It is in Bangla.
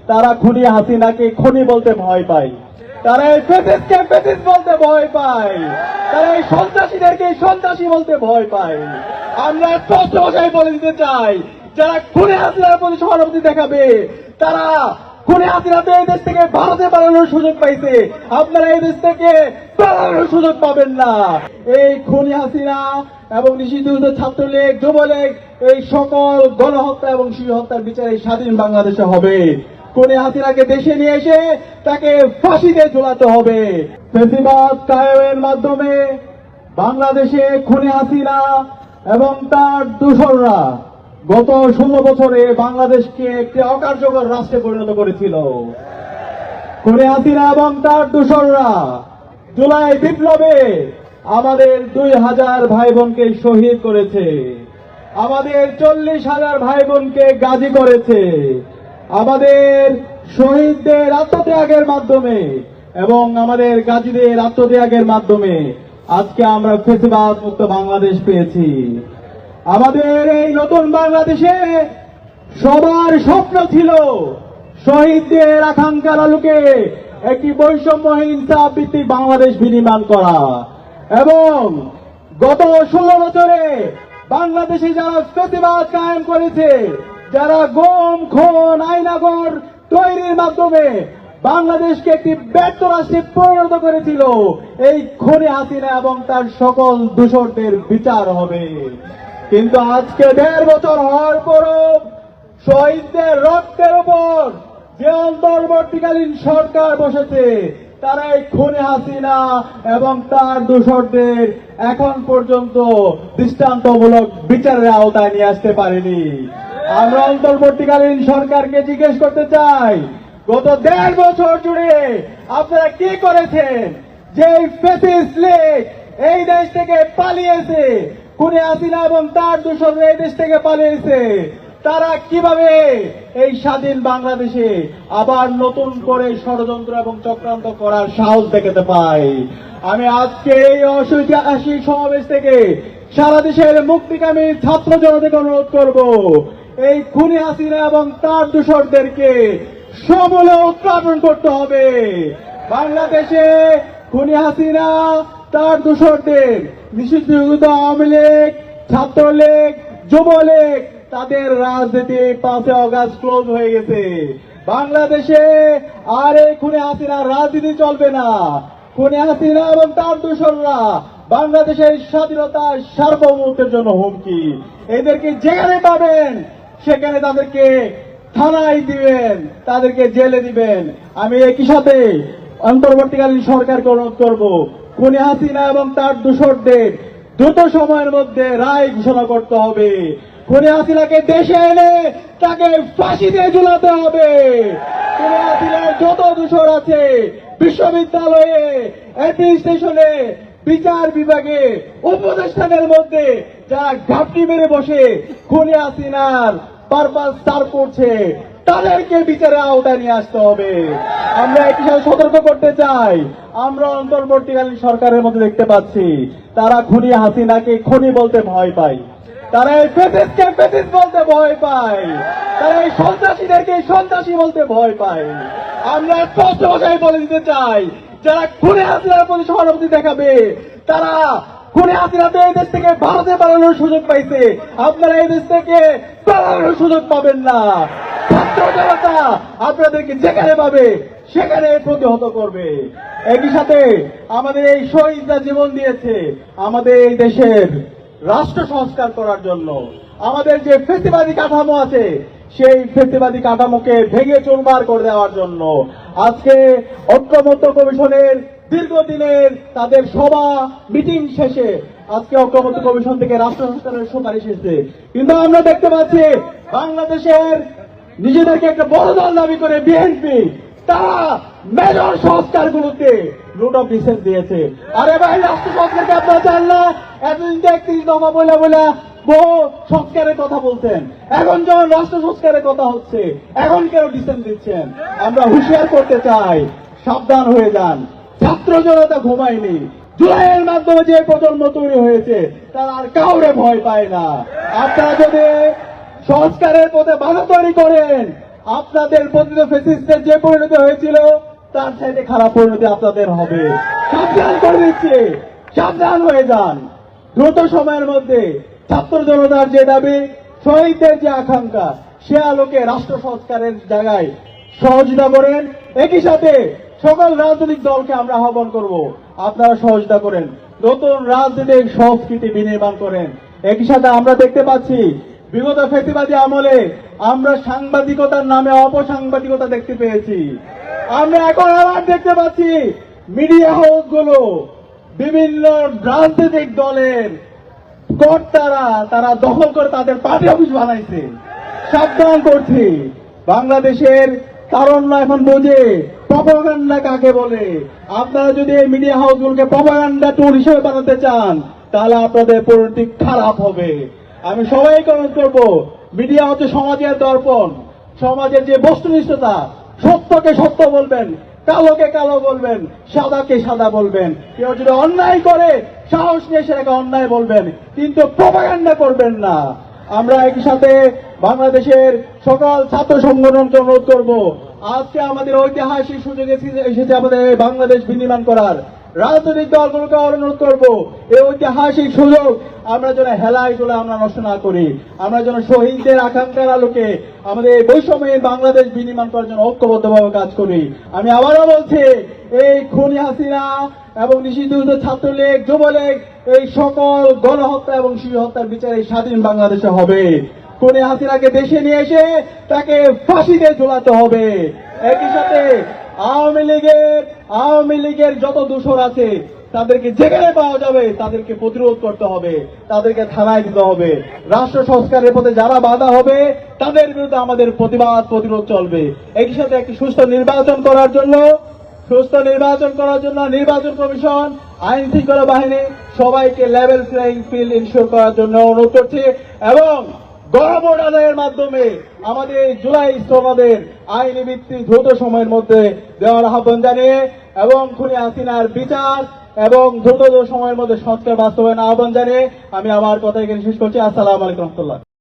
তারা খুনি হাসিনাকে খুনি বলতে ভয় পায়, তারা এই ফ্যাসিস্টকে ফ্যাসিস্ট বলতে ভয় পায়, তারা এই সন্ত্রাসীদেরকে সন্ত্রাসী বলতে ভয় পায়। আমরা স্পষ্ট ভাষায় বলে দিতে চাই, যারা খুনি হাসিনার প্রতি সহানুভূতি দেখাবে, তারা খুনি হাসিনা তো এই দেশ থেকে ভারতে পালানোর সুযোগ পাইছে, আপনারা এই দেশ থেকে পালানোর সুযোগ পাবেন না। এই খুনি হাসিনা এবং নিষিদ্ধ ছাত্রলীগ, যুবলীগ, এই সকল গণহত্যা এবং শিশু হত্যার বিচারে স্বাধীন বাংলাদেশে হবে। খুনি হাসিনাকে দেশে নিয়ে এসে তাকে ফাঁসিতে ঝুলাতে হবে। ফ্যাসিবাদ কায়েমের মাধ্যমে বাংলাদেশে খুনি হাসিনা এবং তার দূষররা গত 16 বছরে বাংলাদেশকে একটি অকার্যকর রাষ্ট্রে পরিণত করেছিল। খুনি হাসিনা এবং তার দূষররা জুলাই বিপ্লবে আমাদের 2000 ভাই বোনকে শহীদ করেছে, আমাদের 40,000 ভাই বোনকে গাজী করেছে। আমাদের শহীদদের আত্মত্যাগের মাধ্যমে এবং আমাদের গাজীদের আত্মত্যাগের মাধ্যমে আজকে আমরা ফ্যাসিবাদ মুক্ত বাংলাদেশ পেয়েছি। আমাদের এই নতুন বাংলাদেশে সবার স্বপ্ন ছিল শহীদদের আকাঙ্ক্ষার আলোকে একটি বৈষম্যহীন ইনসাফ ভিত্তিক বাংলাদেশ বিনির্মাণ করা। এবং গত 16 বছরে বাংলাদেশে যারা ফ্যাসিবাদ কায়েম করেছে, যারা গুম, খুন, আয়নাঘর তৈরির মাধ্যমে বাংলাদেশকে একটি ব্যর্থ রাষ্ট্রে পরিণত করেছিল, এই খুনি হাসিনা এবং তার সকল দূষরদের বিচার হবে। কিন্তু আজকে 1.5 বছর হওয়ার পরও শহীদদের রক্তের উপর যে অন্তর্বর্তীকালীন সরকার বসেছে, তারা এই খুনি হাসিনা এবং তার দূষরদের এখন পর্যন্ত দৃষ্টান্তমূলক বিচারের আওতায় নিয়ে আসতে পারেনি। আমরা অন্তর্বর্তীকালীন সরকারকে জিজ্ঞেস করতে চাই, গত 1.5 বছর জুড়ে আপনারা কি করেছেন? যে ফ্যাসিস্ট লীগ এই দেশ থেকে পালিয়েছে, খুনি হাসিনা এবং তার দূষররা এই দেশ থেকে পালিয়েছে, তারা কিভাবে এই স্বাধীন বাংলাদেশে আবার নতুন করে ষড়যন্ত্র এবং চক্রান্ত করার সাহস দেখাতে পায়? আমি আজকে এই ঐতিহাসিক সমাবেশ থেকে সারা দেশের মুক্তিকামী ছাত্র জনতাকে অনুরোধ করব, এই খুনি হাসিনা এবং তার দূষরদেরকে সমূলে উৎপাদন করতে হবে। বাংলাদেশে খুনি হাসিনা, তার দূষরদের নিষিদ্ধ আওয়ামী লীগ, ছাত্রলীগ, যুবলীগ, তাদের রাজনীতি 5 আগস্ট ক্লোজ হয়ে গেছে। বাংলাদেশে আর এই খুনি হাসিনার রাজনীতি চলবে না। খুনি হাসিনা এবং তার দূষররা বাংলাদেশের স্বাধীনতা সার্বভৌমত্বের জন্য হুমকি। এদেরকে যেখানে পাবেন সেখানে তাদেরকে থানায় দিবেন, তাদেরকে জেলে দিবেন। আমি একই সাথে অন্তর্বর্তীকালীন সরকারকে অনুরোধ করব, খুনি হাসিনা এবং তার দূষরদের দ্রুত সময়ের মধ্যে রায় ঘোষণা করতে হবে। খুনি হাসিনাকে দেশে এনে তাকে ফাঁসিতে ঝুলাতে হবে। খুনি হাসিনার যত দূষর আছে বিশ্ববিদ্যালয়ে, অ্যাডমিনিস্ট্রেশনে, বিচার বিভাগে, উপদেষ্টাদের মধ্যে যারা ঘাপটি মেরে বসে খুনি হাসিনার পারপাস সার করছে, তাদেরকে বিচারের আওতায় নিয়ে আসতে হবে। আমরা একই সাথে সতর্ক করতে চাই, আমরা অন্তর্বর্তীকালীন সরকারের মধ্যে দেখতে পাচ্ছি তারা খুনি হাসিনাকে খুনি বলতে ভয় পায়, তারা এই ফ্যাসিস্টকে ফ্যাসিস্ট বলতে ভয় পায়, তারা এই সন্ত্রাসীদেরকে সন্ত্রাসী বলতে ভয় পায়। আমরা স্পষ্ট ভাষায় বলে দিতে চাই, যারা খুনি হাসিনার প্রতি সহানুভূতি দেখাবে, তারা খুনি হাসিনা তো এই দেশ থেকে ভারতে পালানোর সুযোগ পাইছে, আপনারা এই দেশ থেকে পালানোর সুযোগ পাবেন না। ছাত্র জনতা আপনাদেরকে যেখানে পাবে সেখানে প্রতিহত করবে। একই সাথে আমাদের এই শহীদরা জীবন দিয়েছে আমাদের এই দেশের রাষ্ট্র সংস্কার করার জন্য। আমাদের যে ফ্যাসিবাদী কাঠামো আছে সেই ফ্যাসিবাদী কাঠামোকে ভেঙে চুরমার করে দেওয়ার জন্য আজকে ঐক্যমত্য কমিশনের দীর্ঘদিনের তাদের সভা মিটিং শেষে আজকে ঐক্যমত্য কমিশন থেকে রাষ্ট্র সংস্কারের সুপারিশ এসেছে। কিন্তু আমরা দেখতে পাচ্ছি বাংলাদেশের নিজেদেরকে একটা বড় দল দাবি করে বিএনপি, তারা মেজর সংস্কারগুলোতে নোট অফ ডিসেন্ট দিয়েছে। আরে ভাই, রাষ্ট্র সংস্কারকে আপনারা চান না? এতদিন তো 31 দফা বলে বহু সংস্কারের কথা বলতেন, এখন যখন রাষ্ট্র সংস্কারের কথা হচ্ছে এখন কেন ডিসেন্ট দিচ্ছেন? আমরা হুঁশিয়ার করতে চাই, সাবধান হয়ে যান। ছাত্র জনতা ঘুমায়নি। জুলাইয়ের মাধ্যমে যে প্রজন্ম তৈরি হয়েছে তারা আর কাউরে ভয় পায় না। আপনারা যদি সংস্কারের পথে বাধা তৈরি করেন, আপনাদের পতিত ফ্যাসিস্টের যে পরিণতি হয়েছিল তার চাইতে খারাপ পরিণতি আপনাদের হবে। সাবধান করে দিচ্ছে, সাবধান হয়ে যান। দ্রুত সময়ের মধ্যে ছাত্র জনতার যে দাবি, শহীদদের যে আকাঙ্ক্ষা, সে আলোকে রাষ্ট্র সংস্কারের জায়গায় সহযোগিতা করেন। একই সাথে সকল রাজনৈতিক দলকে আমরা আহ্বান করব, আপনারা সহযোগিতা করেন, নতুন রাজনৈতিক সংস্কৃতি বিনির্মাণ করেন। একই সাথে আমরা দেখতে পাচ্ছি বিগত ফ্যাসিবাদী আমলে আমরা সাংবাদিকতার নামে অপসাংবাদিকতা দেখতে পেয়েছি। আমরা এখন আবার দেখতে পাচ্ছি মিডিয়া হাউসগুলো বিভিন্ন রাজনৈতিক দলের কর্তারা তারা দখল করে তাদের পার্টি অফিস বানাইছে। সাবধান করছি, বাংলাদেশের তারুণ্য এখন বোঝে প্রপাগান্ডা কাকে বলে। আপনারা যদি এই মিডিয়া হাউসগুলোকে প্রপাগান্ডা টুল হিসেবে বানাতে চান তাহলে আপনাদের পরিণতি খারাপ হবে। আমি সবাইকে অনুরোধ করবো, মিডিয়া হচ্ছে সমাজের দর্পণ, সমাজের যে বস্তুনিষ্ঠতা, সত্যকে সত্য বলবেন, কালোকে কালো বলবেন, সাদাকে সাদা বলবেন। কেউ যদি অন্যায় করে সাহস নিয়ে সেটাকে অন্যায় বলবেন, কিন্তু প্রপাগান্ডা করবেন না। আমরা একই সাথে বাংলাদেশের সকল ছাত্র সংগঠনকে অনুরোধ করব, আজকে আমাদের ঐতিহাসিক সুযোগ এসেছে আমাদের বাংলাদেশ বিনির্মাণ করার। রাজনৈতিক দলগুলোকে অনুরোধ করব, এই ঐতিহাসিক সুযোগ আমরা যেন হেলায় তুলে আমরা নষ্ট না করি। আমরা যেন শহীদদের আকাঙ্ক্ষার আলোকে আমাদের এই বৈষম্যহীন বাংলাদেশ বিনির্মাণ করার জন্য ঐক্যবদ্ধভাবে কাজ করি। আমি আবারও বলছি, এই খুনি হাসিনা এবং নিষিদ্ধ ছাত্রলীগ, যুবলীগ, এই সকল গণহত্যা এবং শিশু হত্যার বিচার এই স্বাধীন বাংলাদেশে হবে। খুনি হাসিনাকে দেশে নিয়ে এসে তাকে ফাঁসিতে ঝোলাতে হবে। একই সাথে আওয়ামী লীগের যত দোষর আছে তাদেরকে যেখানে পাওয়া যাবে তাদেরকে প্রতিরোধ করতে হবে, তাদেরকে থানায় দিতে হবে। রাষ্ট্র সংস্কারের পথে যারা বাধা হবে তাদের বিরুদ্ধে আমাদের প্রতিরোধ চলবে। একই সাথে একটি সুস্থ নির্বাচন করার জন্য নির্বাচন কমিশন, আইন শৃঙ্খলা বাহিনী সবাইকে লেভেল প্লেইং ফিল্ড ইনশিওর করার জন্য অনুরোধ করছি এবং গণভোট আদায়ের মাধ্যমে আমাদের জুলাই স্থলদের আইনি ভিত্তি দ্রুত সময়ের মধ্যে দেওয়ার আহ্বান জানিয়ে এবং খুনি হাসিনার বিচার এবং দ্রুত সময়ের মধ্যে সংস্কার বাস্তবায়ন আহ্বান জানিয়ে আমি আমার কথা এখানে শেষ করছি। আসসালামু আলাইকুম রহমতুল্লাহ।